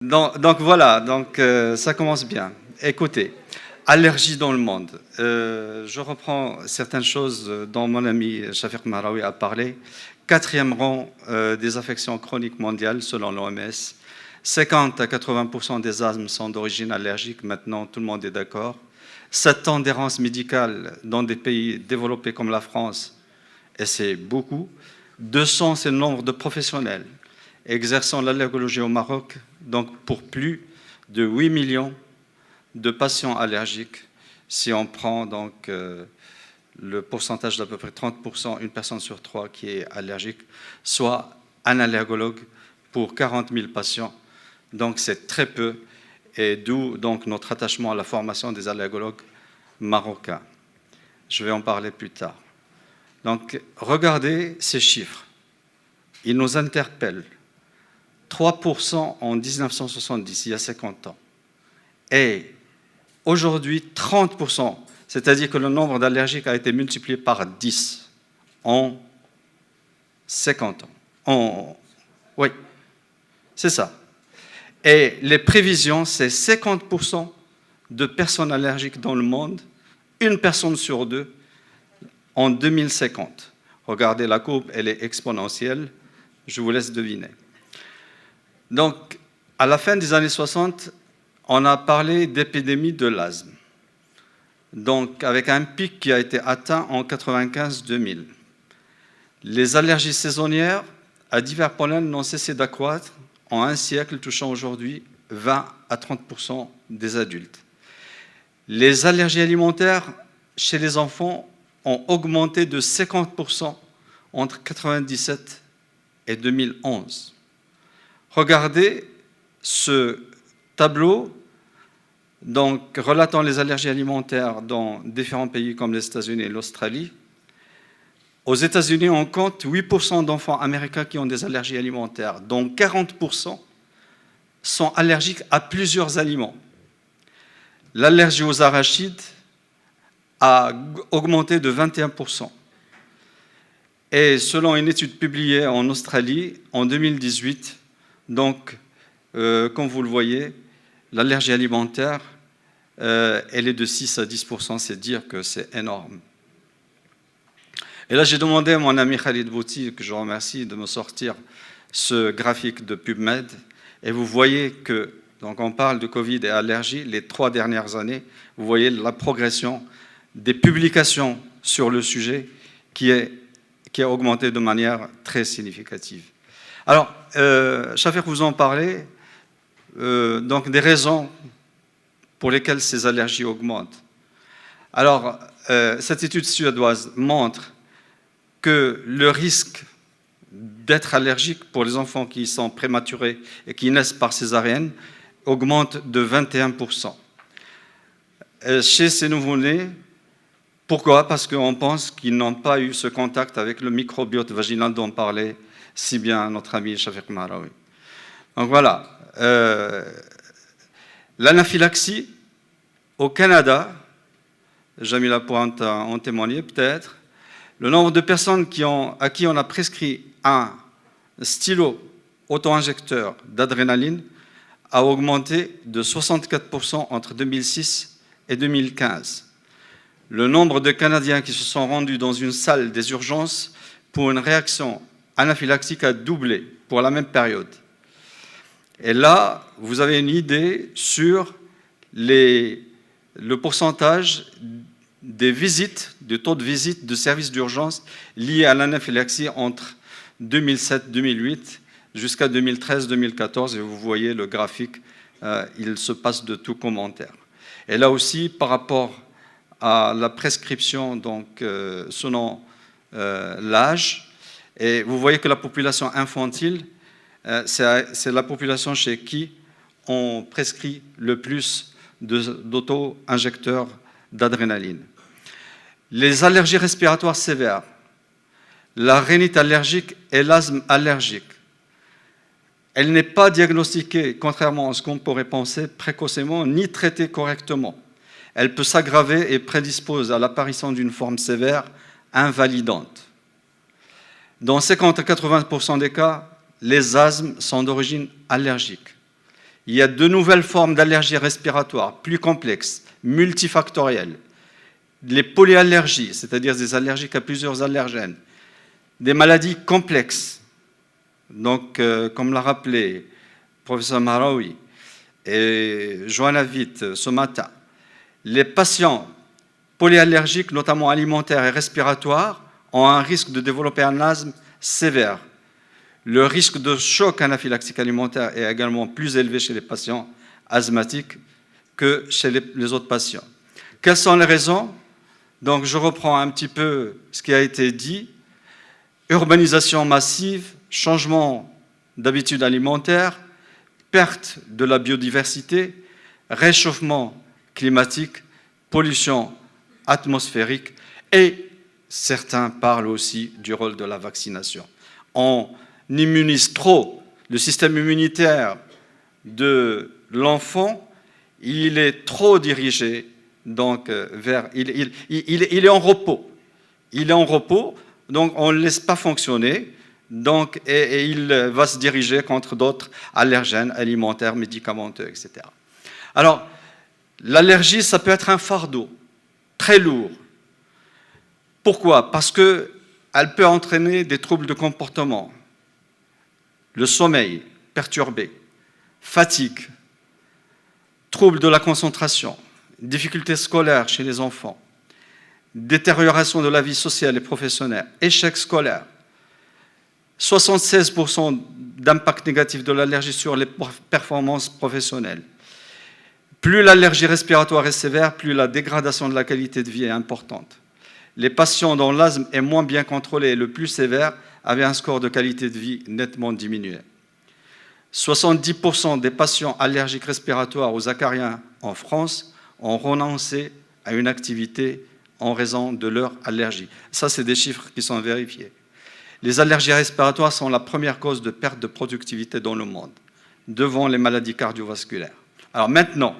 Donc voilà, ça commence bien. Écoutez, allergies dans le monde. Je reprends certaines choses dont mon ami Shafiq Marawi a parlé. Quatrième rang des affections chroniques mondiales selon l'OMS. 50 à 80% des asthmes sont d'origine allergique, maintenant tout le monde est d'accord. 7 ans d'errance médicale dans des pays développés comme la France, et c'est beaucoup. 200, c'est le nombre de professionnels exerçant l'allergologie au Maroc, donc pour plus de 8 millions de patients allergiques, si on prend donc le pourcentage d'à peu près 30%, une personne sur 3 qui est allergique, soit un allergologue pour 40 000 patients. Donc c'est très peu, et d'où donc notre attachement à la formation des allergologues marocains. Je vais en parler plus tard. Donc regardez ces chiffres, ils nous interpellent. 3% en 1970, il y a 50 ans. Et aujourd'hui, 30%, c'est-à-dire que le nombre d'allergiques a été multiplié par 10 en 50 ans. Oui, c'est ça. Et les prévisions, c'est 50% de personnes allergiques dans le monde, une personne sur deux, en 2050. Regardez la courbe, elle est exponentielle, je vous laisse deviner. Donc, à la fin des années 60, on a parlé d'épidémie de l'asthme. Donc, avec un pic qui a été atteint en 95-2000. Les allergies saisonnières à divers pollens n'ont cessé d'accroître en un siècle, touchant aujourd'hui 20 à 30% des adultes. Les allergies alimentaires chez les enfants ont augmenté de 50% entre 1997 et 2011. Regardez ce tableau donc, relatant les allergies alimentaires dans différents pays comme les États-Unis et l'Australie. Aux États-Unis, on compte 8% d'enfants américains qui ont des allergies alimentaires, dont 40% sont allergiques à plusieurs aliments. L'allergie aux arachides a augmenté de 21%. Et selon une étude publiée en Australie en 2018, donc, comme vous le voyez, l'allergie alimentaire, elle est de 6 à 10%, c'est dire que c'est énorme. Et là, j'ai demandé à mon ami Khalid Bouti, que je remercie, de me sortir ce graphique de PubMed. Et vous voyez que, donc on parle de Covid et allergies, les 3 dernières années, vous voyez la progression des publications sur le sujet qui a augmenté de manière très significative. Alors, Shafiq vous en parlait, donc des raisons pour lesquelles ces allergies augmentent. Alors, cette étude suédoise montre que le risque d'être allergique pour les enfants qui sont prématurés et qui naissent par césarienne augmente de 21%. Chez ces nouveau-nés, pourquoi? Parce qu'on pense qu'ils n'ont pas eu ce contact avec le microbiote vaginal dont parlait si bien notre ami Shafiq Marawi. Donc voilà. L'anaphylaxie, au Canada, Jamila pourra en témoigner peut-être, le nombre de personnes à qui on a prescrit un stylo auto-injecteur d'adrénaline a augmenté de 64% entre 2006 et 2015. Le nombre de Canadiens qui se sont rendus dans une salle des urgences pour une réaction anaphylaxique a doublé pour la même période. Et là, vous avez une idée sur le pourcentage des visites, du taux de visite de services d'urgence liés à l'anaphylaxie entre 2007-2008 jusqu'à 2013-2014. Et vous voyez le graphique, il se passe de tout commentaire. Et là aussi, par rapport à la prescription, donc selon l'âge, et vous voyez que la population infantile, c'est la population chez qui on prescrit le plus d'auto-injecteurs d'adrénaline. Les allergies respiratoires sévères, la rhinite allergique et l'asthme allergique, elle n'est pas diagnostiquée, contrairement à ce qu'on pourrait penser, précocement, ni traitée correctement. Elle peut s'aggraver et prédispose à l'apparition d'une forme sévère invalidante. Dans 50 à 80% des cas, les asthmes sont d'origine allergique. Il y a de nouvelles formes d'allergies respiratoires, plus complexes, multifactorielles. Les polyallergies, c'est-à-dire des allergiques à plusieurs allergènes. Des maladies complexes. Donc, comme l'a rappelé le professeur Marawi et Johanna Witt ce matin, les patients polyallergiques, notamment alimentaires et respiratoires, ont un risque de développer un asthme sévère. Le risque de choc anaphylactique alimentaire est également plus élevé chez les patients asthmatiques que chez les autres patients. Quelles sont les raisons? Donc, je reprends un petit peu ce qui a été dit. Urbanisation massive, changement d'habitudes alimentaires, perte de la biodiversité, réchauffement climatique, pollution atmosphérique, et certains parlent aussi du rôle de la vaccination. On immunise trop le système immunitaire de l'enfant, il est trop dirigé donc, vers... Il est en repos. Il est en repos, donc on ne le laisse pas fonctionner, donc, et il va se diriger contre d'autres allergènes alimentaires, médicamenteux, etc. Alors, l'allergie, ça peut être un fardeau très lourd. Pourquoi? Parce qu'elle peut entraîner des troubles de comportement, le sommeil perturbé, fatigue, troubles de la concentration, difficultés scolaires chez les enfants, détérioration de la vie sociale et professionnelle, échec scolaire, 76% d'impact négatif de l'allergie sur les performances professionnelles. Plus l'allergie respiratoire est sévère, plus la dégradation de la qualité de vie est importante. Les patients dont l'asthme est moins bien contrôlé et le plus sévère avaient un score de qualité de vie nettement diminué. 70% des patients allergiques respiratoires aux acariens en France ont renoncé à une activité en raison de leur allergie. Ça, c'est des chiffres qui sont vérifiés. Les allergies respiratoires sont la première cause de perte de productivité dans le monde, devant les maladies cardiovasculaires. Alors maintenant,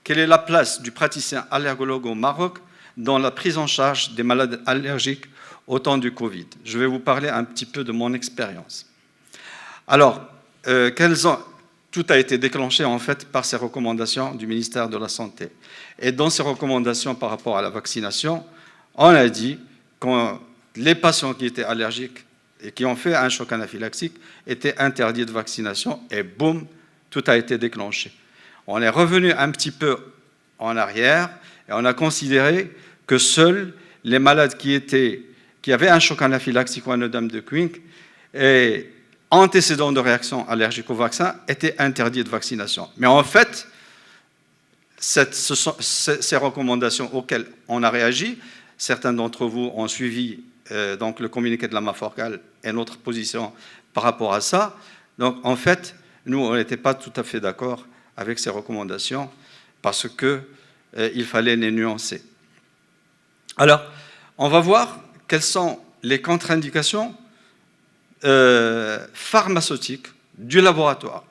quelle est la place du praticien allergologue au Maroc dans la prise en charge des malades allergiques au temps du Covid? Je vais vous parler un petit peu de mon expérience. Alors, tout a été déclenché en fait par ces recommandations du ministère de la Santé. Et dans ces recommandations par rapport à la vaccination, on a dit que les patients qui étaient allergiques et qui ont fait un choc anaphylaxique étaient interdits de vaccination et boum, tout a été déclenché. On est revenu un petit peu en arrière et on a considéré que seuls les malades qui avaient un choc anaphylaxique ou un œdème de Quincke et antécédents de réaction allergique au vaccin étaient interdits de vaccination. Mais en fait, ces recommandations auxquelles on a réagi, certains d'entre vous ont suivi donc le communiqué de la Maforcal et notre position par rapport à ça. Donc en fait, nous, on n'était pas tout à fait d'accord avec ces recommandations parce qu'il fallait les nuancer. Alors, on va voir quelles sont les contre-indications pharmaceutiques du laboratoire.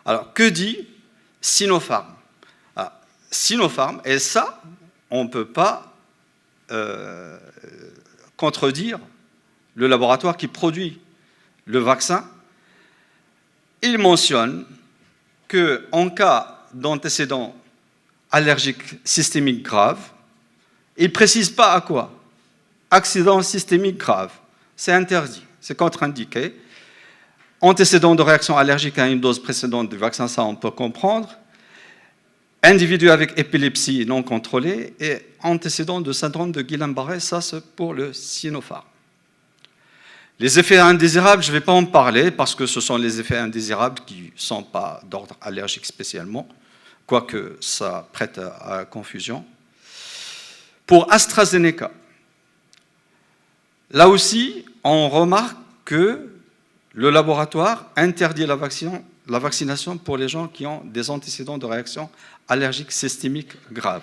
Alors, que dit Sinopharm? Sinopharm, et ça, on ne peut pas contredire le laboratoire qui produit le vaccin. Il mentionne qu'en cas d'antécédent allergique systémique grave, il ne précise pas à quoi. Accident systémique grave, c'est interdit, c'est contre-indiqué. Antécédent de réaction allergique à une dose précédente du vaccin, ça on peut comprendre. Individu avec épilepsie non contrôlée et antécédent de syndrome de Guillain-Barré, ça c'est pour le Sinopharm. Les effets indésirables, je ne vais pas en parler parce que ce sont les effets indésirables qui ne sont pas d'ordre allergique spécialement, quoique ça prête à confusion. Pour AstraZeneca, là aussi, on remarque que le laboratoire interdit la vaccination pour les gens qui ont des antécédents de réaction allergique systémique grave.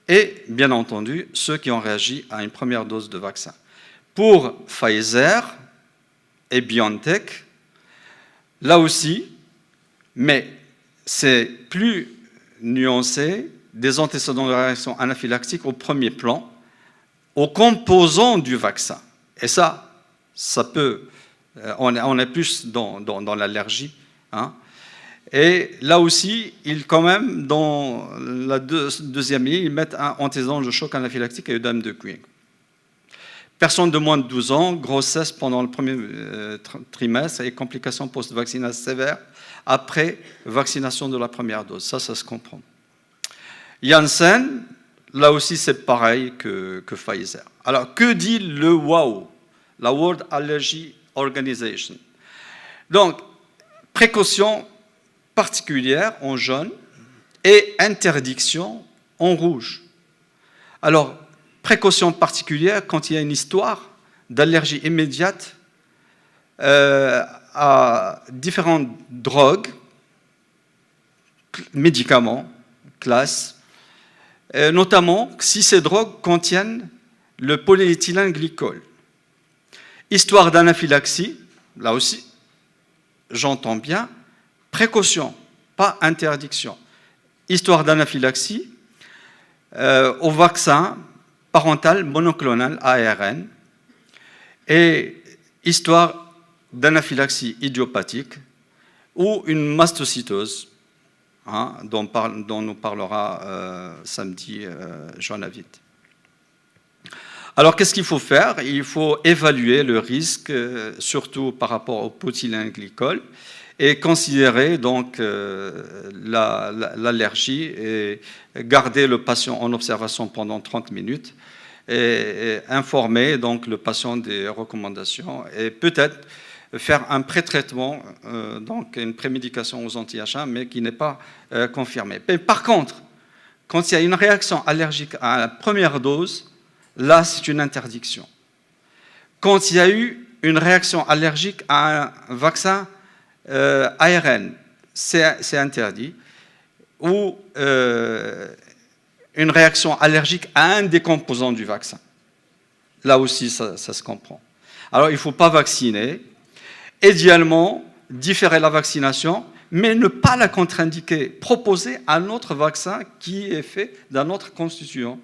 Et, bien entendu, ceux qui ont réagi à une première dose de vaccin. Pour Pfizer et BioNTech, là aussi, mais c'est plus nuancé, des antécédents de réaction anaphylactique au premier plan, aux composants du vaccin. Et ça peut... on est plus dans l'allergie. Hein. Et là aussi, quand même, dans la deuxième ligne, ils mettent un antécédent de choc anaphylactique et œdème de Kuhn. Personne de moins de 12 ans, grossesse pendant le premier trimestre et complications post-vaccinales sévères après vaccination de la première dose. Ça se comprend. Janssen, là aussi, c'est pareil que Pfizer. Alors, que dit le WAO, la World Allergy Organization? Donc, précaution particulière en jaune et interdiction en rouge. Alors, précaution particulière quand il y a une histoire d'allergie immédiate à différentes drogues, médicaments, classes, notamment si ces drogues contiennent le polyéthylène-glycol. Histoire d'anaphylaxie, là aussi, j'entends bien, précaution, pas interdiction. Histoire d'anaphylaxie au vaccin parental monoclonal ARN et histoire d'anaphylaxie idiopathique ou une mastocytose, hein, dont nous parlera samedi Joanna Witt. Alors, qu'est-ce qu'il faut faire? Il faut évaluer le risque, surtout par rapport au polyéthylène-glycol, et considérer donc l'allergie et garder le patient en observation pendant 30 minutes et informer donc le patient des recommandations et peut-être faire un pré-traitement, donc une prémédication aux anti-H1, mais qui n'est pas confirmée. Mais par contre, quand il y a une réaction allergique à la première dose, là, c'est une interdiction. Quand il y a eu une réaction allergique à un vaccin ARN, c'est interdit, ou une réaction allergique à un des composants du vaccin. Là aussi, ça se comprend. Alors, il ne faut pas vacciner. Idéalement, différer la vaccination, mais ne pas la contre-indiquer. Proposer un autre vaccin qui est fait d'un autre constituant.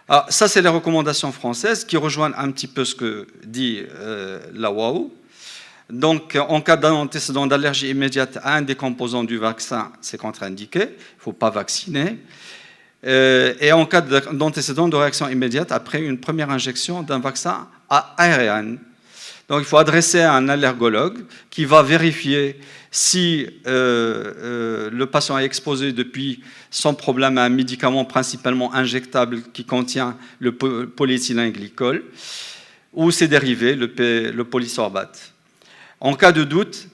Alors, ça, c'est les recommandations françaises qui rejoignent un petit peu ce que dit la WAO. Donc, en cas d'antécédent d'allergie immédiate à un des composants du vaccin, c'est contre-indiqué, il ne faut pas vacciner. Et en cas d'antécédent de réaction immédiate après une première injection d'un vaccin à ARN. Donc, il faut adresser à un allergologue qui va vérifier si le patient est exposé depuis sans problème à un médicament principalement injectable qui contient le polyéthylène-glycol ou ses dérivés, le polysorbate. En cas de doute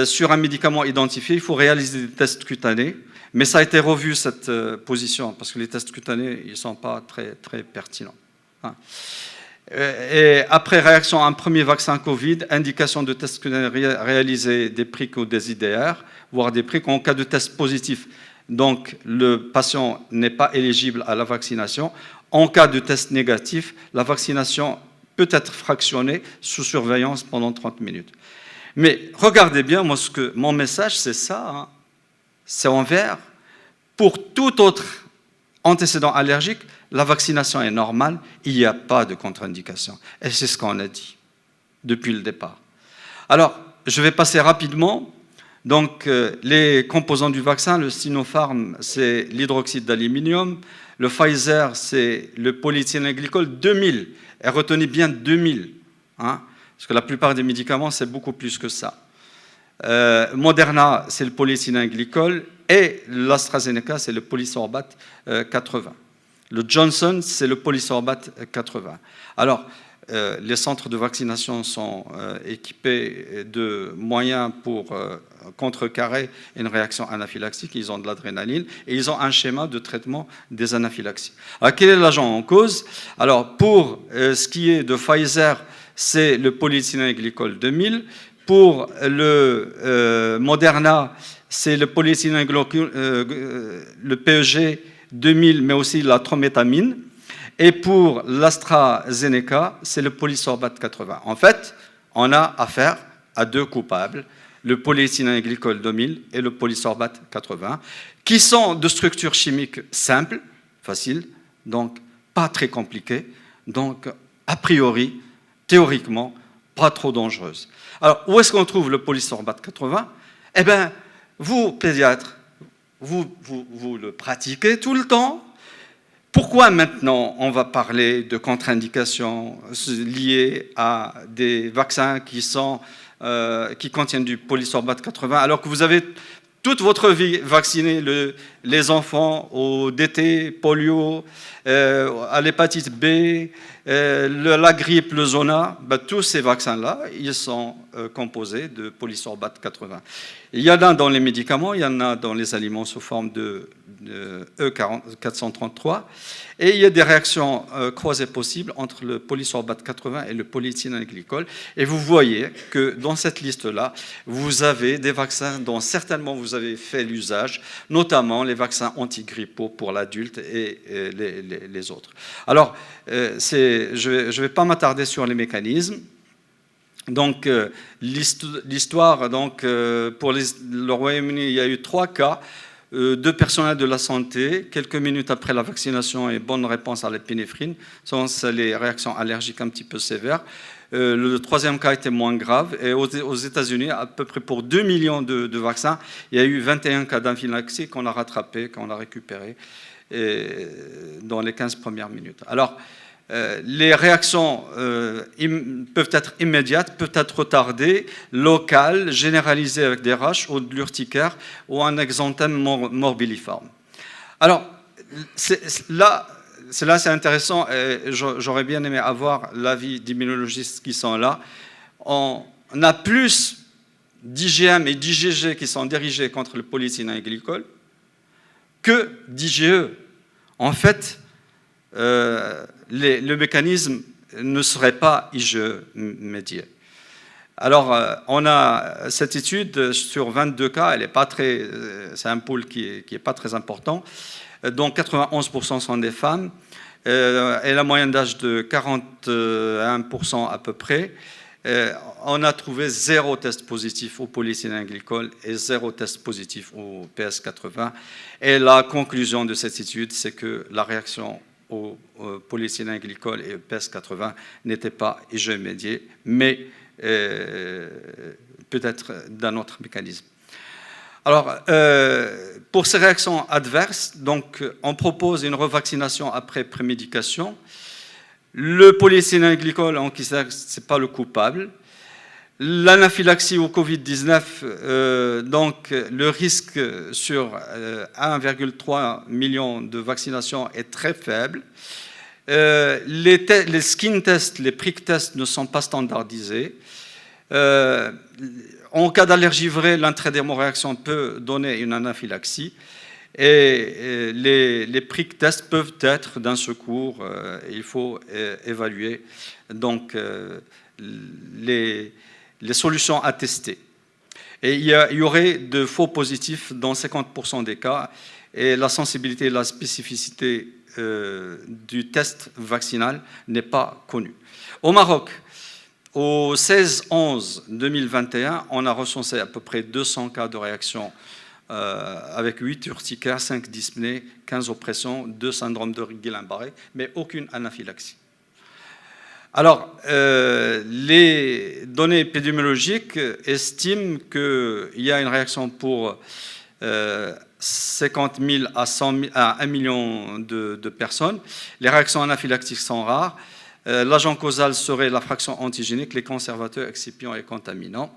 sur un médicament identifié, il faut réaliser des tests cutanés, mais ça a été revu cette position parce que les tests cutanés ils ne sont pas très, très pertinents. Hein. Et après réaction à un premier vaccin Covid, indication de tests cutanés réalisés des prics ou des IDR, voire des prics en cas de test positif. Donc le patient n'est pas éligible à la vaccination. En cas de test négatif, la vaccination peut être fractionnée sous surveillance pendant 30 minutes. Mais regardez bien, mon message, c'est ça. Hein. C'est en vert. Pour tout autre antécédent allergique, la vaccination est normale, il n'y a pas de contre-indication. Et c'est ce qu'on a dit depuis le départ. Alors, je vais passer rapidement. Donc, les composants du vaccin, le Sinopharm, c'est l'hydroxyde d'aluminium. Le Pfizer, c'est le polyéthylène-glycol 2000. Et retenez bien 2000. Hein, parce que la plupart des médicaments, c'est beaucoup plus que ça. Moderna, c'est le polyéthylène-glycol. Et l'AstraZeneca, c'est le polysorbate 80. Le Johnson, c'est le polysorbate 80. Alors, les centres de vaccination sont équipés de moyens pour contrecarrer une réaction anaphylaxique. Ils ont de l'adrénaline et ils ont un schéma de traitement des anaphylaxies. Alors, quel est l'agent en cause? Alors, pour ce qui est de Pfizer, c'est le polyéthylène-glycol 2000. Pour le Moderna, c'est le polyéthylène-glycol, le PEG 2000, mais aussi la trométamine. Et pour l'AstraZeneca, c'est le polysorbate 80. En fait, on a affaire à deux coupables, le polyéthylène-glycol 2000 et le polysorbate 80, qui sont de structure chimique simple, facile, donc pas très compliquée, donc a priori, théoriquement, pas trop dangereuse. Alors, où est-ce qu'on trouve le polysorbate 80? Eh bien, vous, pédiatre, vous le pratiquez tout le temps. Pourquoi maintenant on va parler de contre-indications liées à des vaccins qui contiennent du polysorbate 80, alors que vous avez toute votre vie vacciné les enfants au DT, polio, à l'hépatite B, la grippe, le zona, tous ces vaccins-là, ils sont composés de polysorbate 80. Il y en a dans les médicaments, il y en a dans les aliments sous forme de E433, et il y a des réactions croisées possibles entre le polysorbate 80 et le polyéthylène glycol. Et vous voyez que dans cette liste-là, vous avez des vaccins dont certainement vous avez fait l'usage, notamment les vaccins antigrippaux pour l'adulte et les autres. Alors, je ne vais pas m'attarder sur les mécanismes. Donc, l'histoire, pour le Royaume-Uni, il y a eu 3 cas. 2 personnels de la santé, quelques minutes après la vaccination et bonne réponse à l'épinéphrine, sont les réactions allergiques un petit peu sévères. Le 3e cas était moins grave. Et aux États-Unis, à peu près pour 2 millions de vaccins, il y a eu 21 cas d'anaphylaxie qu'on a rattrapés, qu'on a récupérés dans les 15 premières minutes. Alors, les réactions peuvent être immédiates, peuvent être retardées, locales, généralisées avec des rash ou de l'urticaire ou un exanthème morbilliforme. Alors, là, c'est intéressant et j'aurais bien aimé avoir l'avis d'immunologistes qui sont là. On a plus d'IgM et d'IgG qui sont dirigés contre le polyéthylène glycol que d'IgE. En fait, le mécanisme ne serait pas IgE médié. Alors, on a cette étude sur 22 cas, elle est pas très, c'est un pool qui est pas très important, dont 91% sont des femmes, et la moyenne d'âge de 41% à peu près. On a trouvé 0 test positif au polyéthylène glycol et 0 test positif au PS80. Et la conclusion de cette étude, c'est que la réaction au polyéthylène glycol et au PS80 n'était pas IgE médiée, mais peut-être d'un autre mécanisme. Alors, pour ces réactions adverses, donc, on propose une revaccination après prémédication. Le polyéthylène glycol, ce n'est pas le coupable. L'anaphylaxie au Covid-19, donc le risque sur 1,3 million de vaccinations est très faible. Les skin tests, les prick tests ne sont pas standardisés. En cas d'allergie vraie, l'intradémoréaction peut donner une anaphylaxie. Et les prick tests peuvent être d'un secours. Il faut évaluer donc les solutions à tester. Et il y aurait de faux positifs dans 50% des cas, et la sensibilité et la spécificité du test vaccinal n'est pas connue. Au Maroc, au 16-11-2021, on a recensé à peu près 200 cas de réaction avec 8 urticaires, 5 dyspnées, 15 oppressions, 2 syndromes de Guillain-Barré, mais aucune anaphylaxie. Alors, les données épidémiologiques estiment qu'il y a une réaction pour 50 000 à 1 million de personnes. Les réactions anaphylactiques sont rares. L'agent causal serait la fraction antigénique, les conservateurs, excipients et contaminants.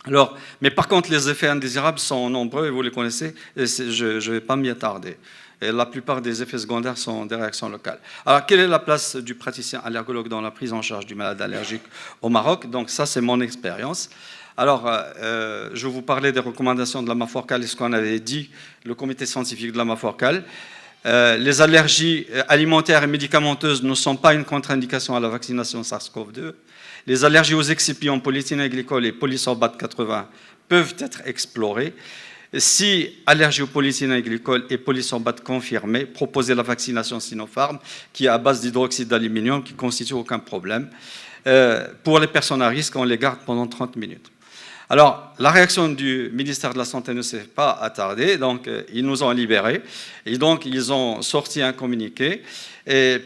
Alors, mais par contre, les effets indésirables sont nombreux et vous les connaissez, et je ne vais pas m'y attarder. Et la plupart des effets secondaires sont des réactions locales. Alors, quelle est la place du praticien allergologue dans la prise en charge du malade allergique au Maroc? Donc ça, c'est mon expérience. Alors, je vais vous parler des recommandations de la Maforcal et ce qu'on avait dit, le comité scientifique de la Maforcal. Les allergies alimentaires et médicamenteuses ne sont pas une contre-indication à la vaccination SARS-CoV-2. Les allergies aux excipients polyéthylène glycol et polysorbate 80 peuvent être explorées. Si allergie au polyéthylène glycol et polysorbate confirmée, proposez la vaccination Sinopharm, qui est à base d'hydroxyde d'aluminium, qui ne constitue aucun problème. Pour les personnes à risque, on les garde pendant 30 minutes. Alors, la réaction du ministère de la Santé ne s'est pas attardée, donc ils nous ont libérés. Et donc, ils ont sorti un communiqué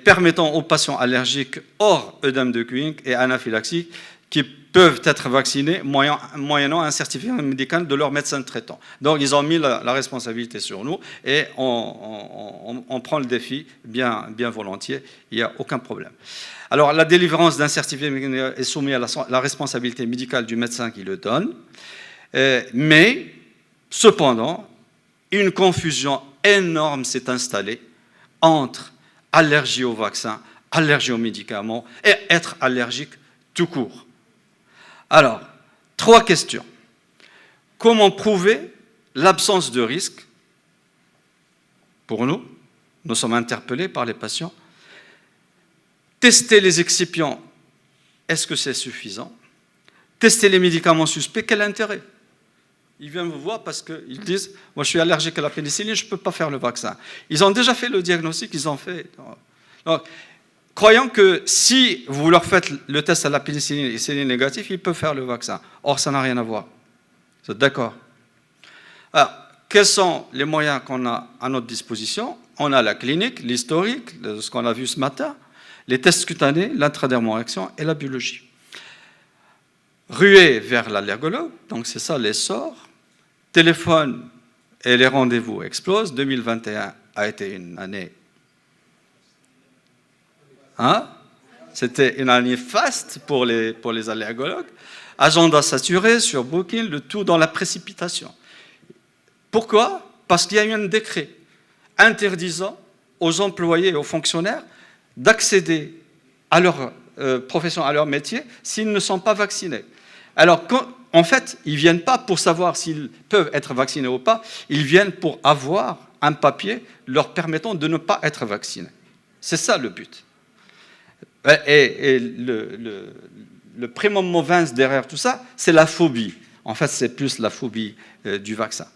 permettant aux patients allergiques hors œdème de Kuhn et anaphylaxiques qui peuvent être vaccinés moyennant un certificat médical de leur médecin traitant. Donc, ils ont mis la responsabilité sur nous et on prend le défi bien volontiers. Il n'y a aucun problème. Alors, la délivrance d'un certificat est soumise à la responsabilité médicale du médecin qui le donne. Mais, cependant, une confusion énorme s'est installée entre allergie au vaccin, allergie aux médicaments et être allergique tout court. Alors, 3 questions. Comment prouver l'absence de risque? Pour nous, nous sommes interpellés par les patients. Tester les excipients, est-ce que c'est suffisant? Tester les médicaments suspects, quel intérêt? Ils viennent vous voir parce qu'ils disent « Moi, je suis allergique à la pénicilline, je ne peux pas faire le vaccin. » Ils ont déjà fait le diagnostic, ils ont fait... Donc, croyant que si vous leur faites le test à la pénicilline et c'est négatif, ils peuvent faire le vaccin. Or, ça n'a rien à voir. Vous êtes d'accord? Alors, quels sont les moyens qu'on a à notre disposition? On a la clinique, l'historique, ce qu'on a vu ce matin, les tests cutanés, l'intradermoréaction et la biologie. Ruer vers l'allergologue, donc c'est ça l'essor. Téléphone et les rendez-vous explosent. 2021 a été une année... Hein? C'était une année faste pour les allergologues. Agenda saturé sur Booking, le tout dans la précipitation. Pourquoi? Parce qu'il y a eu un décret interdisant aux employés et aux fonctionnaires d'accéder à leur profession, à leur métier, s'ils ne sont pas vaccinés. Alors, en fait, ils ne viennent pas pour savoir s'ils peuvent être vaccinés ou pas, ils viennent pour avoir un papier leur permettant de ne pas être vaccinés. C'est ça le but. Et le primum movens derrière tout ça, c'est la phobie. En fait, c'est plus la phobie du vaccin.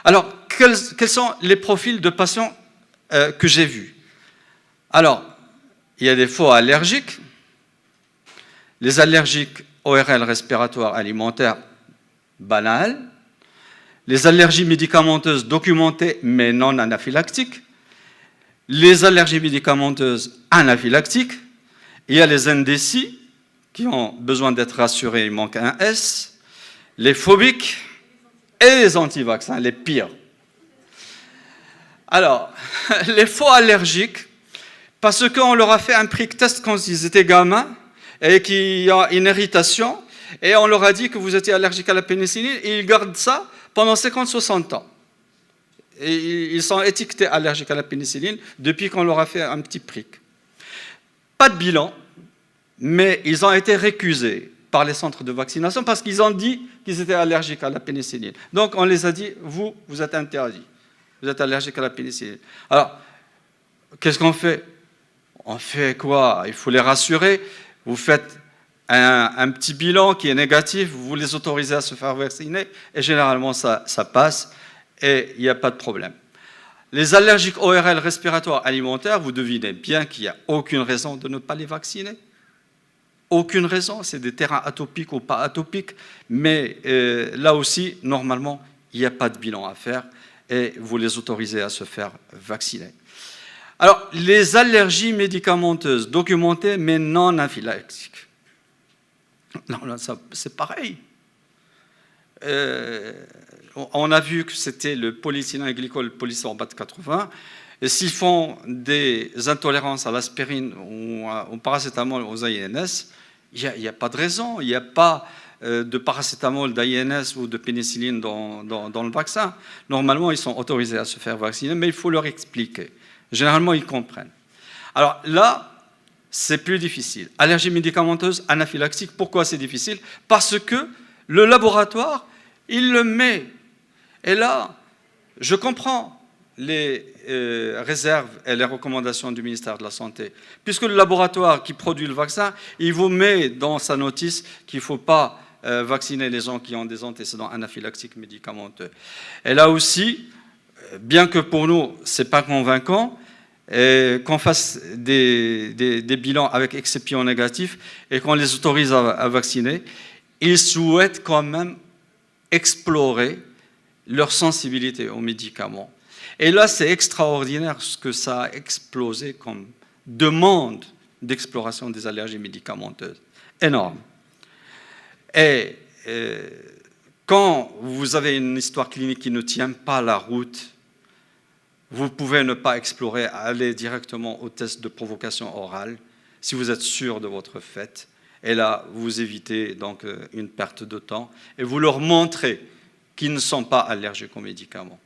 Alors, quels sont les profils de patients que j'ai vus? Alors, il y a des faux allergiques, les allergiques ORL respiratoires alimentaires banales, les allergies médicamenteuses documentées mais non anaphylactiques, les allergies médicamenteuses anaphylactiques, il y a les indécis qui ont besoin d'être rassurés, il manque un S, les phobiques et les anti-vaccins, les pires. Alors, les faux allergiques, parce qu'on leur a fait un prick test quand ils étaient gamins et qu'il y a une irritation, et on leur a dit que vous étiez allergique à la pénicilline, et ils gardent ça pendant 50-60 ans. Et ils sont étiquetés allergiques à la pénicilline depuis qu'on leur a fait un petit prick. Pas de bilan, mais ils ont été récusés par les centres de vaccination parce qu'ils ont dit qu'ils étaient allergiques à la pénicilline. Donc on les a dit, vous êtes interdits, vous êtes allergiques à la pénicilline. Alors, qu'est-ce qu'on fait? On fait quoi? Il faut les rassurer, vous faites un petit bilan qui est négatif, vous les autorisez à se faire vacciner, et généralement ça passe, et il n'y a pas de problème. Les allergiques ORL respiratoires alimentaires, vous devinez bien qu'il n'y a aucune raison de ne pas les vacciner. Aucune raison, c'est des terrains atopiques ou pas atopiques, mais là aussi, normalement, il n'y a pas de bilan à faire et vous les autorisez à se faire vacciner. Alors, les allergies médicamenteuses documentées mais non anaphylactiques. Non, c'est pareil. On a vu que c'était le polyéthylène glycol, le polysorbate 80. Et s'ils font des intolérances à l'aspirine ou au paracétamol, aux INS, il n'y a pas de raison. Il n'y a pas de paracétamol, d'INS ou de pénicilline dans le vaccin. Normalement, ils sont autorisés à se faire vacciner, mais il faut leur expliquer. Généralement, ils comprennent. Alors là, c'est plus difficile. Allergie médicamenteuse anaphylactique, pourquoi c'est difficile? Parce que le laboratoire, il le met. Et là, je comprends les réserves et les recommandations du ministère de la Santé. Puisque le laboratoire qui produit le vaccin, il vous met dans sa notice qu'il ne faut pas vacciner les gens qui ont des antécédents anaphylactiques médicamenteux. Et là aussi, bien que pour nous, ce n'est pas convaincant, qu'on fasse des bilans avec excipients négatifs et qu'on les autorise à vacciner, ils souhaitent quand même explorer leur sensibilité aux médicaments. Et là, c'est extraordinaire ce que ça a explosé comme demande d'exploration des allergies médicamenteuses. Énorme. Et quand vous avez une histoire clinique qui ne tient pas la route, vous pouvez ne pas explorer, aller directement au test de provocation orale, si vous êtes sûr de votre fait. Et là, vous évitez donc une perte de temps et vous leur montrez qu'ils ne sont pas allergiques aux médicaments.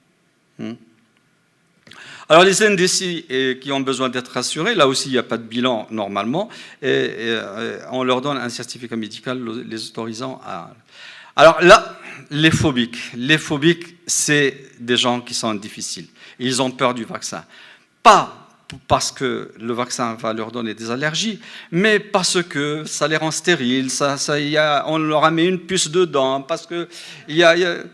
Alors les indécis qui ont besoin d'être rassurés, là aussi il n'y a pas de bilan normalement, et on leur donne un certificat médical les autorisant à... Alors là, les phobiques, c'est des gens qui sont difficiles. Ils ont peur du vaccin. Pas parce que le vaccin va leur donner des allergies, mais parce que ça les rend stériles, on leur a mis une puce dedans, parce qu'il y a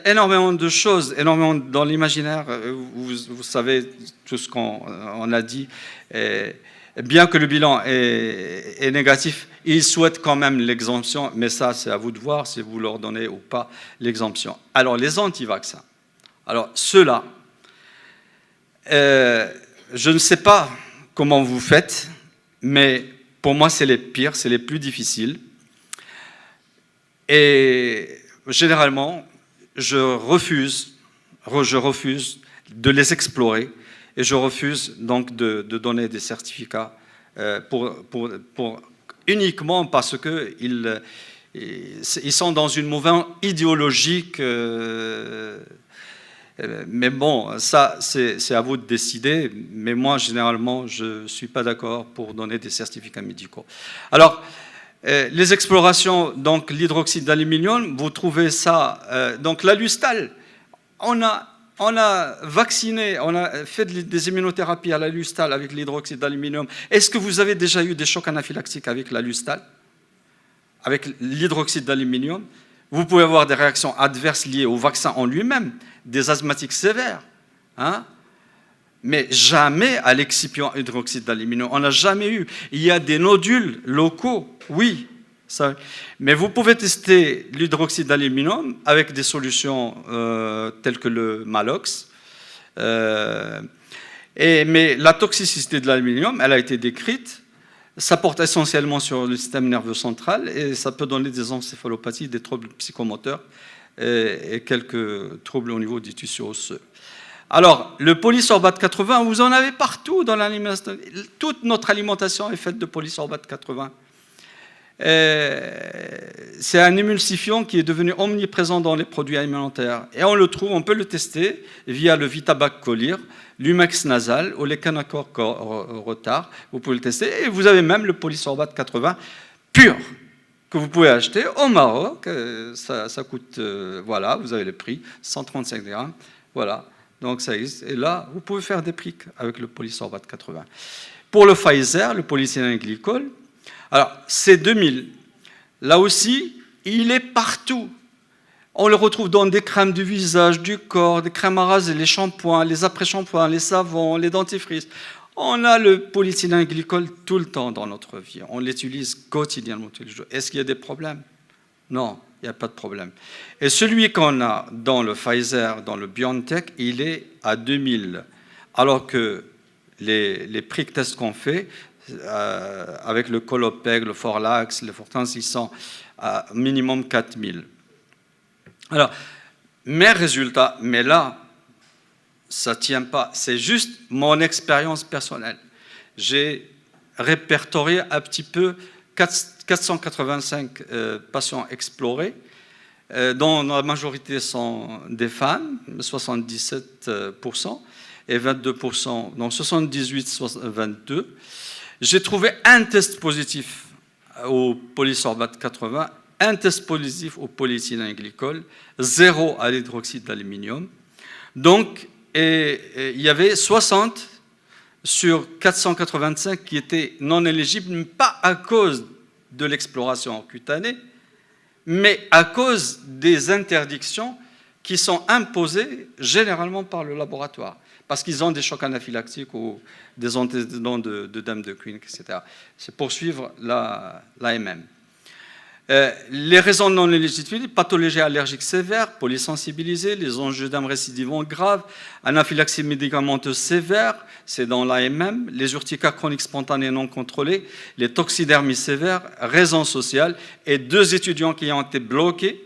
énormément de choses, énormément dans l'imaginaire, vous savez tout ce qu'on a dit. Et bien que le bilan est négatif, ils souhaitent quand même l'exemption, mais ça c'est à vous de voir si vous leur donnez ou pas l'exemption. Alors les anti-vaccins, alors ceux-là, je ne sais pas comment vous faites, mais pour moi c'est les pires, c'est les plus difficiles. Et généralement, je refuse de les explorer et je refuse donc de donner des certificats uniquement parce qu'ils sont dans une mouvance idéologique. Mais bon, ça, c'est à vous de décider. Mais moi, généralement, je ne suis pas d'accord pour donner des certificats médicaux. Alors, les explorations, donc l'hydroxyde d'aluminium, vous trouvez ça, donc l'Alustal, on a vacciné, on a fait des immunothérapies à l'Alustal avec l'hydroxyde d'aluminium. Est-ce que vous avez déjà eu des chocs anaphylactiques avec l'Alustal, avec l'hydroxyde d'aluminium? Vous pouvez avoir des réactions adverses liées au vaccin en lui-même, des asthmatiques sévères, hein? Mais jamais à l'excipient hydroxyde d'aluminium. On n'a jamais eu. Il y a des nodules locaux, oui. Ça. Mais vous pouvez tester l'hydroxyde d'aluminium avec des solutions telles que le Malox. Mais la toxicité de l'aluminium, elle a été décrite. Ça porte essentiellement sur le système nerveux central et ça peut donner des encéphalopathies, des troubles psychomoteurs et quelques troubles au niveau du tissu osseux. Alors, le polysorbate 80, vous en avez partout dans l'alimentation. Toute notre alimentation est faite de polysorbate 80. C'est un émulsifiant qui est devenu omniprésent dans les produits alimentaires. Et on peut le tester via le Vitabac Colir, l'Umex nasal ou les Canacor retard. Vous pouvez le tester. Et vous avez même le polysorbate 80 pur que vous pouvez acheter au Maroc. Ça coûte, voilà, vous avez le prix, 135 grammes. Voilà. Donc ça existe. Et là, vous pouvez faire des prics avec le polysorbate 80. Pour le Pfizer, le polyéthylène glycol, alors c'est 2000. Là aussi, il est partout. On le retrouve dans des crèmes du visage, du corps, des crèmes à raser, les shampoings, les après-shampoings, les savons, les dentifrices. On a le polyéthylène glycol tout le temps dans notre vie. On l'utilise quotidiennement tous les jours. Est-ce qu'il y a des problèmes? Non. Il n'y a pas de problème. Et celui qu'on a dans le Pfizer, dans le BioNTech, il est à 2000. Alors que les prick tests qu'on fait, avec le Colopeg, le Forlax, le Fortans, ils sont à minimum 4000. Alors, mes résultats, mais là, ça ne tient pas. C'est juste mon expérience personnelle. J'ai répertorié un petit peu 485 patients explorés, dont la majorité sont des femmes, 77%, et 22%, donc 78, 22. J'ai trouvé un test positif au polysorbate 80, un test positif au polyéthylène glycol, 0 à l'hydroxyde d'aluminium. Donc, il y avait 60 sur 485 qui étaient non éligibles, pas à cause de l'exploration cutanée, mais à cause des interdictions qui sont imposées généralement par le laboratoire, parce qu'ils ont des chocs anaphylactiques ou des antécédents de dame de Queen, etc. C'est pour suivre l'AMM. Les raisons non légitimes, pathologie allergique sévère, polysensibilisée, les enjeux d'un récidivant grave, anaphylaxie médicamenteuse sévère, c'est dans l'AMM, les urticars chroniques spontanés non contrôlés, les toxidermies sévères, raisons sociales, et 2 étudiants qui ont été bloqués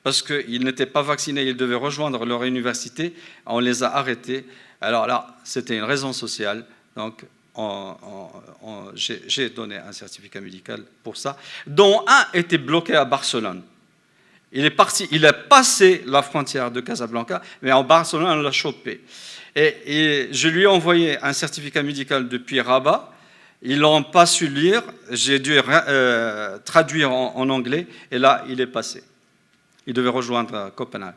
parce qu'ils n'étaient pas vaccinés, ils devaient rejoindre leur université, on les a arrêtés. Alors là, c'était une raison sociale, donc j'ai donné un certificat médical pour ça, dont un était bloqué à Barcelone. Il est parti, il a passé la frontière de Casablanca, mais en Barcelone, on l'a chopé. Et je lui ai envoyé un certificat médical depuis Rabat. Ils n'ont pas su lire, j'ai dû traduire en anglais, et là, il est passé. Il devait rejoindre Copenhague.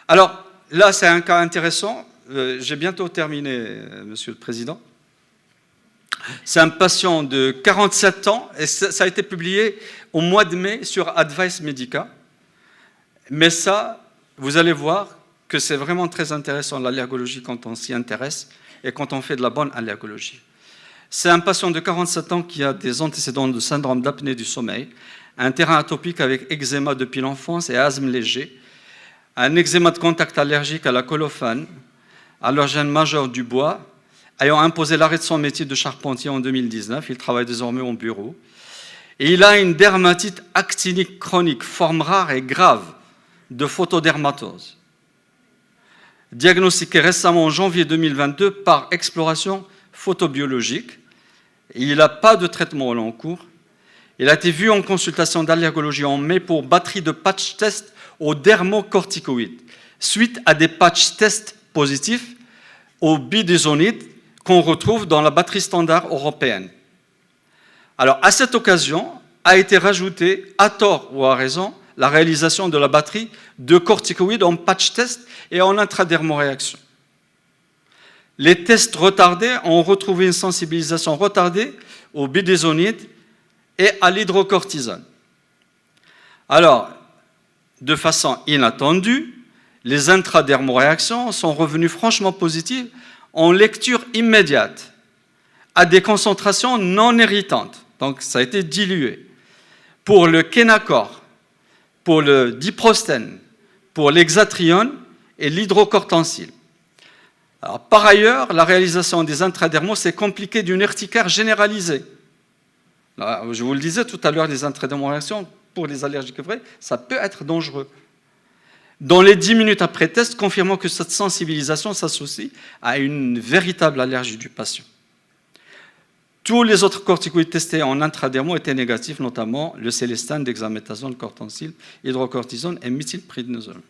Alors, là, c'est un cas intéressant. J'ai bientôt terminé, Monsieur le Président. C'est un patient de 47 ans, et ça a été publié au mois de mai sur Advice Medica. Mais ça, vous allez voir que c'est vraiment très intéressant, l'allergologie, quand on s'y intéresse et quand on fait de la bonne allergologie. C'est un patient de 47 ans qui a des antécédents de syndrome d'apnée du sommeil, un terrain atopique avec eczéma depuis l'enfance et asthme léger, un eczéma de contact allergique à la colophane, allergène majeur du bois, ayant imposé l'arrêt de son métier de charpentier en 2019, il travaille désormais au bureau, et il a une dermatite actinique chronique, forme rare et grave, de photodermatose, diagnostiquée récemment en janvier 2022 par exploration photobiologique. Il n'a pas de traitement au long cours. Il a été vu en consultation d'allergologie en mai pour batterie de patch test aux dermocorticoïdes, suite à des patch tests positifs aux budesonide qu'on retrouve dans la batterie standard européenne. Alors, à cette occasion, a été rajoutée, à tort ou à raison, la réalisation de la batterie de corticoïdes en patch test et en intradermoréaction. Les tests retardés ont retrouvé une sensibilisation retardée aux budesonides et à l'hydrocortisone. Alors, de façon inattendue, les intradermoréactions sont revenues franchement positives en lecture immédiate, à des concentrations non irritantes. Donc, ça a été dilué. Pour le Kenacor, pour le diprostène, pour l'hexatrione et l'hydrocortencil. Alors, par ailleurs, la réalisation des intradermos s'est compliquée d'une urticaire généralisée. Alors, je vous le disais tout à l'heure, les intradermoréactions, pour les allergiques vrais, ça peut être dangereux. Dans les 10 minutes après test, confirmant que cette sensibilisation s'associe à une véritable allergie du patient. Tous les autres corticoïdes testés en intradermo étaient négatifs, notamment le célestane, dexaméthasone, cortencil, hydrocortisone et méthylprednisone.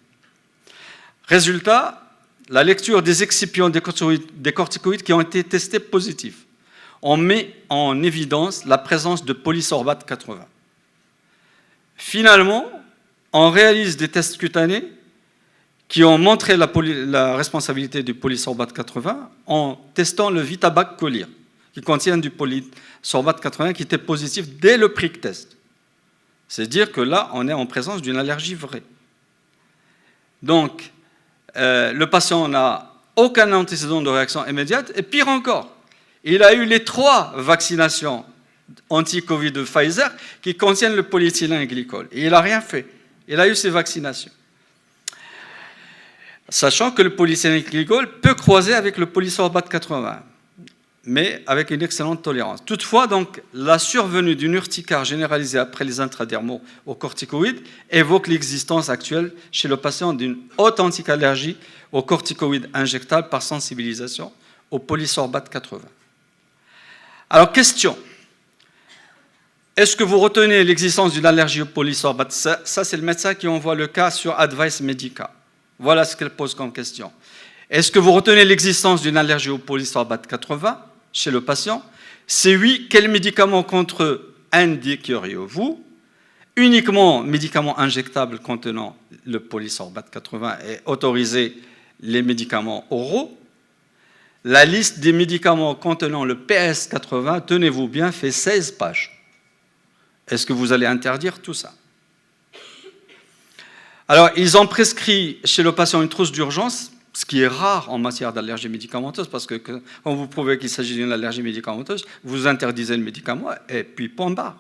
Résultat, la lecture des excipients des corticoïdes qui ont été testés positifs. On met en évidence la présence de polysorbate 80. Finalement, on réalise des tests cutanés qui ont montré la responsabilité du polysorbate 80 en testant le Vitabac Colir, qui contient du polysorbate 80 qui était positif dès le prick test. C'est dire que là, on est en présence d'une allergie vraie. Donc, le patient n'a aucun antécédent de réaction immédiate, et pire encore, il a eu les 3 vaccinations anti-Covid de Pfizer qui contiennent le polyéthylène glycol. Et il n'a rien fait. Il a eu ces vaccinations. Sachant que le polyéthylène glycol peut croiser avec le polysorbate 80, mais avec une excellente tolérance. Toutefois, donc, la survenue d'une urticaire généralisée après les intradermaux aux corticoïdes évoque l'existence actuelle chez le patient d'une authentique allergie aux corticoïdes injectables par sensibilisation au polysorbate 80. Alors, question. Est-ce que vous retenez l'existence d'une allergie au polysorbate? Ça, c'est le médecin qui envoie le cas sur Advice Medica. Voilà ce qu'elle pose comme question. Est-ce que vous retenez l'existence d'une allergie au polysorbate 80 chez le patient? Si oui, quels médicaments contre eux indiqueriez-vous? Uniquement médicaments injectables contenant le polysorbate 80 et autoriser les médicaments oraux. La liste des médicaments contenant le PS80, tenez-vous bien, fait 16 pages. Est-ce que vous allez interdire tout ça? Alors, ils ont prescrit chez le patient une trousse d'urgence, ce qui est rare en matière d'allergie médicamenteuse, parce que quand vous prouvez qu'il s'agit d'une allergie médicamenteuse, vous interdisez le médicament et puis point barre.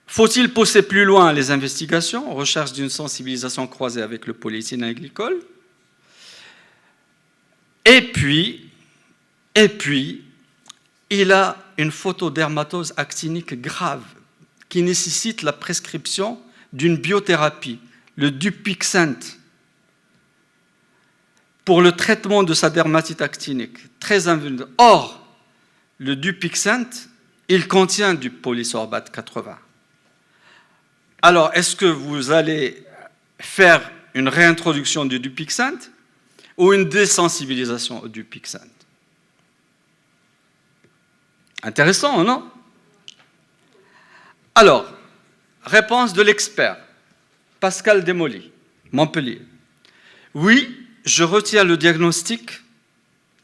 Faut-il pousser plus loin les investigations, recherche d'une sensibilisation croisée avec le polyéthylène glycol? Et puis, il a une photodermatose actinique grave qui nécessite la prescription d'une biothérapie, le Dupixent, pour le traitement de sa dermatite actinique, très invulnérable. Or, le Dupixent, il contient du polysorbate 80. Alors, est-ce que vous allez faire une réintroduction du Dupixent ou une désensibilisation au Dupixent? Intéressant, non? Alors, réponse de l'expert, Pascal Desmoly, Montpellier. Oui, je retiens le diagnostic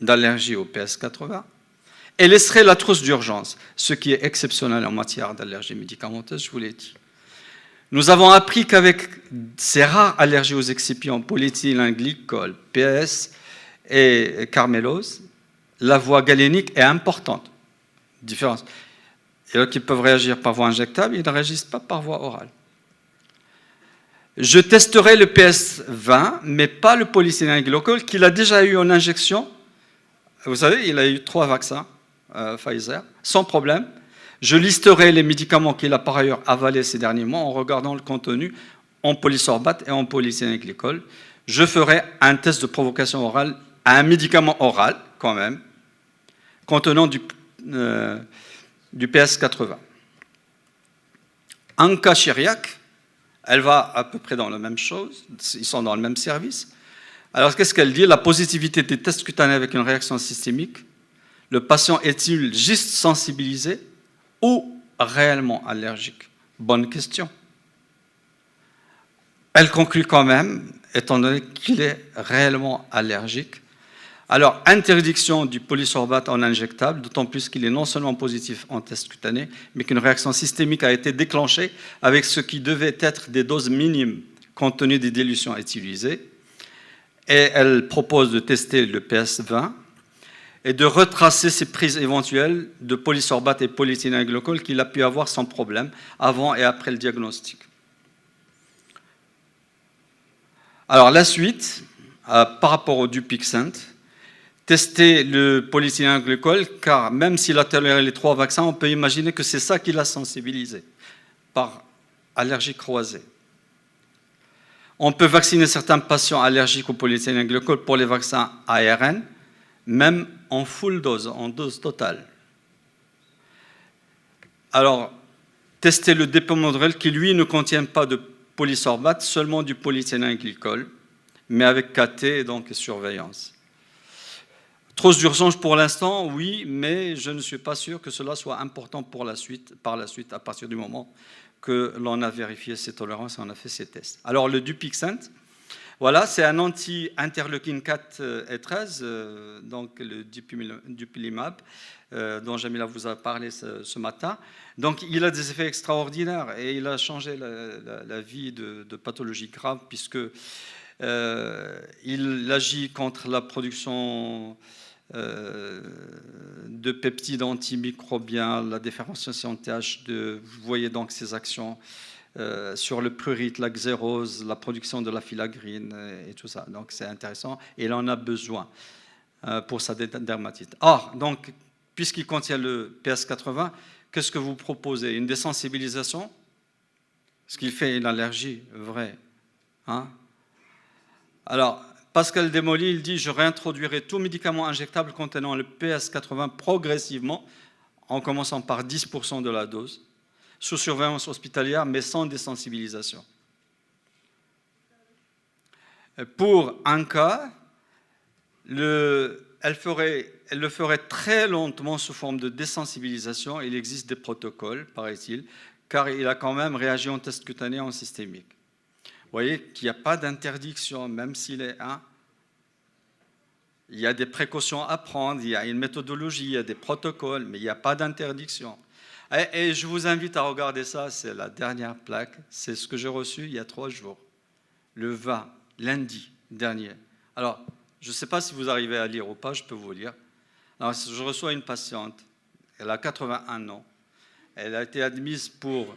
d'allergie au PS80 et laisserai la trousse d'urgence, ce qui est exceptionnel en matière d'allergie médicamenteuse, je vous l'ai dit. Nous avons appris qu'avec ces rares allergies aux excipients polyéthylène glycol, PS et carmélose, la voie galénique est importante. Différence. Et là, qui peuvent réagir par voie injectable, ils ne réagissent pas par voie orale. Je testerai le PS20, mais pas le polyéthylène glycol, qu'il a déjà eu en injection. Vous savez, il a eu 3 vaccins Pfizer, sans problème. Je listerai les médicaments qu'il a par ailleurs avalés ces derniers mois en regardant le contenu en polysorbate et en polyéthylène glycol. Je ferai un test de provocation orale à un médicament oral, quand même, contenant du PS80. Anka Chiriac, elle va à peu près dans la même chose, ils sont dans le même service. Alors, qu'est-ce qu'elle dit? La positivité des tests cutanés avec une réaction systémique. Le patient est-il juste sensibilisé ou réellement allergique? Bonne question. Elle conclut quand même, étant donné qu'il est réellement allergique. Alors, interdiction du polysorbate en injectable, d'autant plus qu'il est non seulement positif en test cutané, mais qu'une réaction systémique a été déclenchée avec ce qui devait être des doses minimes compte tenu des dilutions utilisées. Et elle propose de tester le PS20 et de retracer ses prises éventuelles de polysorbate et polyéthylène glycol qu'il a pu avoir sans problème avant et après le diagnostic. Alors, la suite, par rapport au Dupixent, tester le polyéthylène glycol, car même s'il a toléré les 3 vaccins, on peut imaginer que c'est ça qui l'a sensibilisé par allergie croisée. On peut vacciner certains patients allergiques au polyéthylène glycol pour les vaccins ARN, même en full dose, en dose totale. Alors, tester le dépomodrel qui, lui, ne contient pas de polysorbate, seulement du polyéthylène glycol, mais avec KT et donc surveillance. Trousse d'urgence pour l'instant, oui, mais je ne suis pas sûr que cela soit important pour la suite, par la suite, à partir du moment que l'on a vérifié ses tolérances et on a fait ses tests. Alors, le Dupixent, voilà, c'est un anti-interleukine 4 et 13, donc le Dupilumab, dont Jamila vous a parlé ce matin. Donc, il a des effets extraordinaires et il a changé la vie de pathologies graves puisque il agit contre la production de peptides antimicrobiens, la différenciation TH2. Vous voyez donc ces actions sur le prurite, la xérose, la production de la filagrine et tout ça. Donc c'est intéressant et il en a besoin pour sa dermatite. Or, donc, puisqu'il contient le PS80, qu'est-ce que vous proposez? Une désensibilisation? Ce qui fait une allergie vraie. Hein? Alors, Pascal Desmoly, il dit « Je réintroduirai tout médicament injectable contenant le PS80 progressivement, en commençant par 10% de la dose, sous surveillance hospitalière, mais sans désensibilisation. » Pour un cas, elle le ferait très lentement sous forme de désensibilisation. Il existe des protocoles, paraît-il, car il a quand même réagi en test cutané en systémique. Vous voyez qu'il n'y a pas d'interdiction, même s'il est un. Il y a des précautions à prendre, il y a une méthodologie, il y a des protocoles, mais il n'y a pas d'interdiction. Et je vous invite à regarder ça, c'est la dernière plaque, c'est ce que j'ai reçu il y a 3 jours, le 20, lundi dernier. Alors, je ne sais pas si vous arrivez à lire ou pas, je peux vous lire. Alors, je reçois une patiente, elle a 81 ans, elle a été admise pour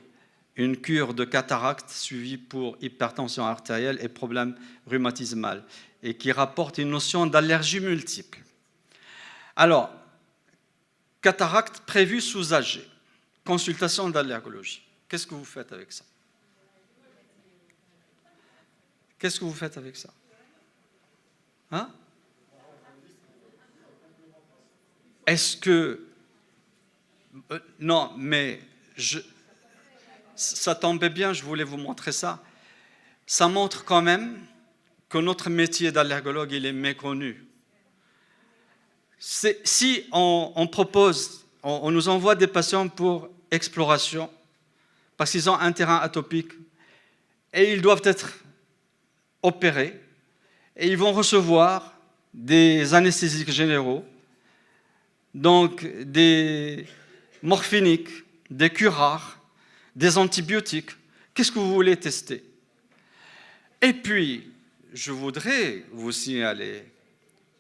une cure de cataracte suivie pour hypertension artérielle et problème rhumatismal, et qui rapporte une notion d'allergie multiple. Alors, cataracte prévue sous AG, consultation d'allergologie. Qu'est-ce que vous faites avec ça? Qu'est-ce que vous faites avec ça? Hein? Est-ce que... non, mais ça tombait bien, je voulais vous montrer ça. Ça montre quand même que notre métier d'allergologue, il est méconnu. Si on propose, on nous envoie des patients pour exploration, parce qu'ils ont un terrain atopique, et ils doivent être opérés, et ils vont recevoir des anesthésiques généraux, donc des morphiniques, des curares, des antibiotiques. Qu'est-ce que vous voulez tester? Et puis, je voudrais vous signaler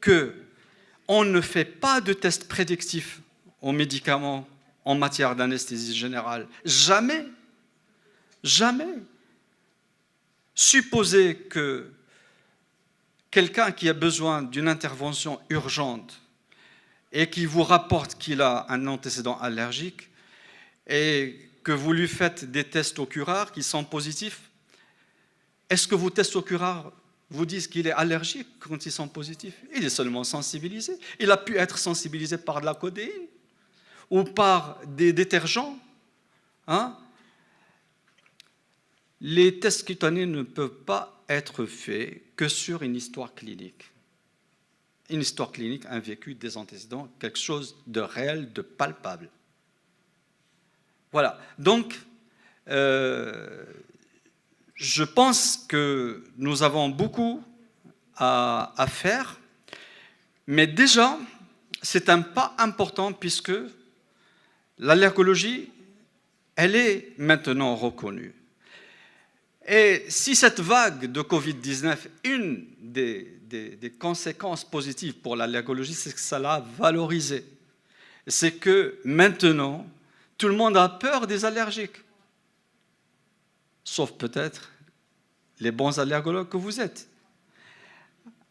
qu'on ne fait pas de test prédictif aux médicaments en matière d'anesthésie générale. Jamais. Jamais. Supposez que quelqu'un qui a besoin d'une intervention urgente et qui vous rapporte qu'il a un antécédent allergique et que vous lui faites des tests au curare qui sont positifs, est-ce que vos tests au curare vous disent qu'il est allergique quand ils sont positifs? Il est seulement sensibilisé. Il a pu être sensibilisé par de la codéine ou par des détergents. Hein? Les tests cutanés ne peuvent pas être faits que sur une histoire clinique. Une histoire clinique, un vécu, des antécédents, quelque chose de réel, de palpable. Voilà. Donc, je pense que nous avons beaucoup à faire, mais déjà, c'est un pas important puisque l'allergologie, elle est maintenant reconnue. Et si cette vague de Covid-19, une des conséquences positives pour l'allergologie, c'est que ça l'a valorisée. C'est que maintenant, tout le monde a peur des allergiques. Sauf peut-être les bons allergologues que vous êtes.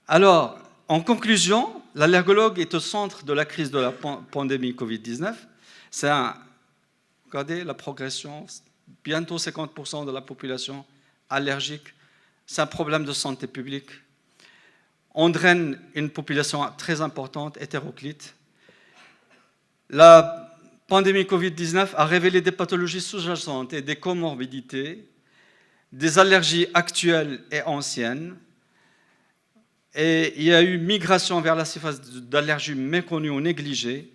Alors, en conclusion, l'allergologue est au centre de la crise de la pandémie Covid-19. Regardez la progression, bientôt 50% de la population allergique. C'est un problème de santé publique. On draine une population très importante, hétéroclite. La pandémie Covid-19 a révélé des pathologies sous-jacentes et des comorbidités, des allergies actuelles et anciennes. Et il y a eu migration vers la surface d'allergies méconnues ou négligées.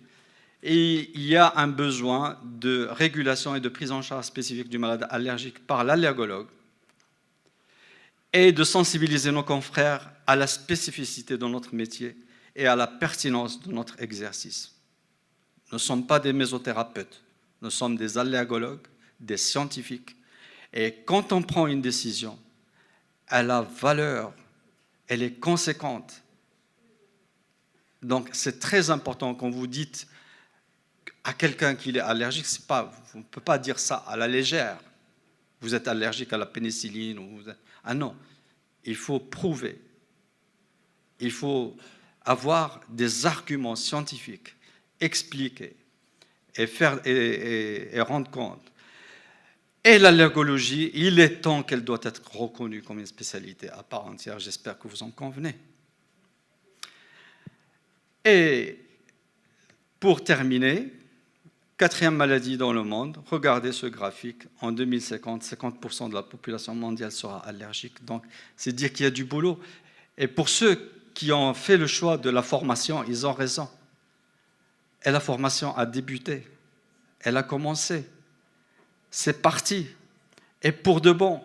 Et il y a un besoin de régulation et de prise en charge spécifique du malade allergique par l'allergologue et de sensibiliser nos confrères à la spécificité de notre métier et à la pertinence de notre exercice. Nous ne sommes pas des mésothérapeutes, nous sommes des allergologues, des scientifiques. Et quand on prend une décision, elle a valeur, elle est conséquente. Donc c'est très important quand vous dites à quelqu'un qu'il est allergique, on ne peut pas dire ça à la légère. Vous êtes allergique à la pénicilline. Ah non, il faut prouver. Il faut avoir des arguments scientifiques, expliquer et rendre compte. Et l'allergologie, il est temps qu'elle doit être reconnue comme une spécialité à part entière. J'espère que vous en convenez. Et pour terminer, 4e maladie dans le monde, regardez ce graphique, en 2050, 50% de la population mondiale sera allergique. Donc, c'est dire qu'il y a du boulot. Et pour ceux qui ont fait le choix de la formation, ils ont raison. Et la formation a débuté, elle a commencé, c'est parti. Et pour de bon,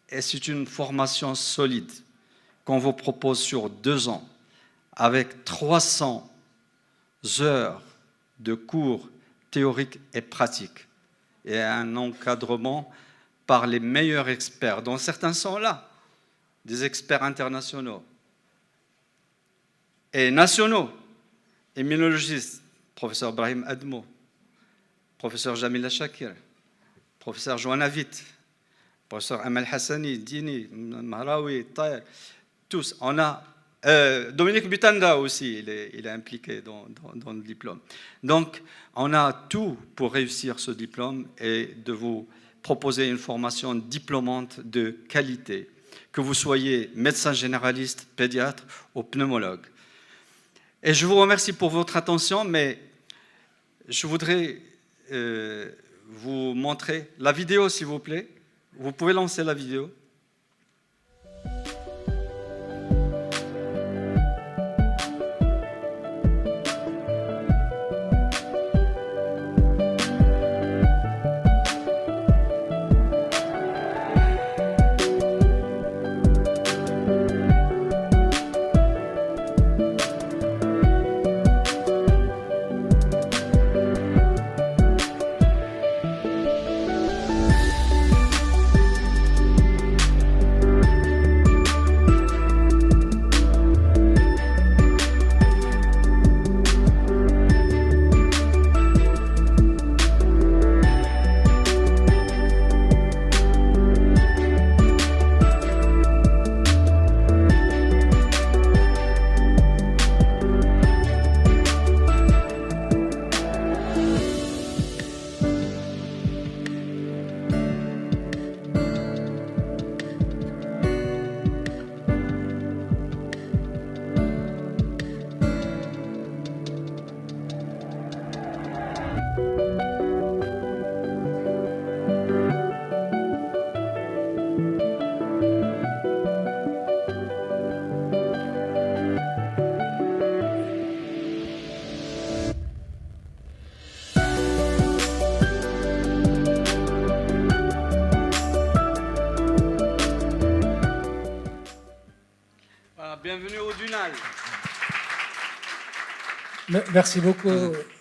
et c'est une formation solide qu'on vous propose sur 2 ans, avec 300 heures de cours théorique et pratique, et un encadrement par les meilleurs experts, dont certains sont là, des experts internationaux et nationaux, immunologistes, professeur Brahim Admo, professeur Jamila Shakir, professeur Joanavit, professeur Amal Hassani, Dini, Mahraoui, Taï, tous. On a Dominique Butanda aussi, il est impliqué dans le diplôme. Donc, on a tout pour réussir ce diplôme et de vous proposer une formation diplômante de qualité, que vous soyez médecin généraliste, pédiatre ou pneumologue. Et je vous remercie pour votre attention, mais je voudrais vous montrer la vidéo, s'il vous plaît. Vous pouvez lancer la vidéo. Bienvenue au Dunal. Merci beaucoup.